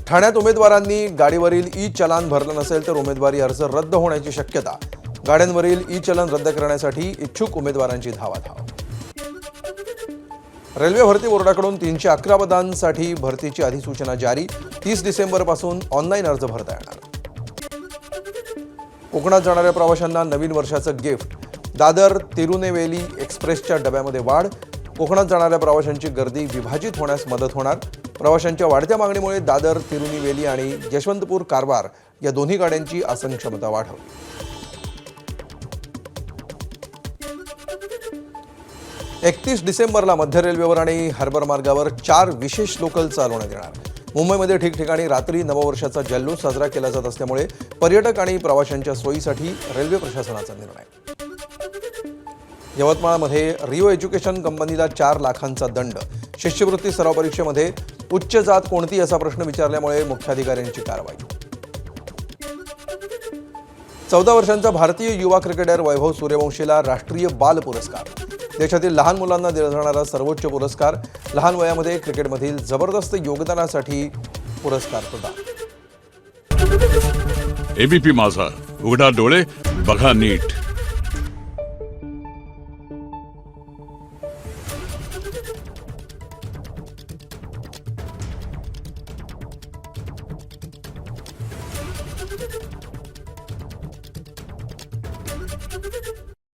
ठाण्यात उमेदवारांनी गाडीवरील ई चलान भरलं नसेल तर उमेदवारी अर्ज रद्द होण्याची शक्यता। गाड्यांवरील ई चलन रद्द करण्यासाठी इच्छुक उमेदवारांची धावाधाव। रेल्वे भरती बोर्डाकडून 311 पदांसाठी भरतीची अधिसूचना जारी। 30 डिसेंबरपासून ऑनलाईन अर्ज भरता येणार। कोकणात जाणाऱ्या प्रवाशांना नवीन वर्षाचं गिफ्ट। दादर तिरुनेवेली एक्सप्रेसच्या डब्यामध्ये वाढ। कोकणात जाणाऱ्या प्रवाशांची गर्दी विभाजित होण्यास मदत होणार। प्रवाशांच्या वाढत्या मागणीमुळे दादर तिरुनेवेली आणि यशवंतपूर कारवार या दोन्ही गाड्यांची आसन क्षमता वाढवली। 31 डिसेंबरला मध्य रेल्वेवर आणि हार्बर मार्गावर 4 विशेष लोकल चालवण्यात येणार। मुंबईमध्ये ठिकठिकाणी रात्री नववर्षाचा जल्लोष साजरा केला जात असल्यामुळे पर्यटक आणि प्रवाशांच्या सोयीसाठी रेल्वे प्रशासनाचा निर्णय। यवतमाळमध्ये रिओ एज्युकेशन कंपनीला 4 लाखांचा दंड। शिष्यवृत्ती सराव परीक्षेमध्ये उच्च जात कोणती असा प्रश्न विचारल्यामुळे मुख्याधिकाऱ्यांची कारवाई। 14 वर्षांचा भारतीय युवा क्रिकेटर वैभव सूर्यवंशीला राष्ट्रीय बाल पुरस्कार। देशातील लहान मुलांना दिला जाणारा सर्वोच्च पुरस्कार। लहान वयामध्ये क्रिकेटमधील जबरदस्त योगदानासाठी पुरस्कार प्रदान। एबीपी माझा, उघडा डोळे बघा नीट।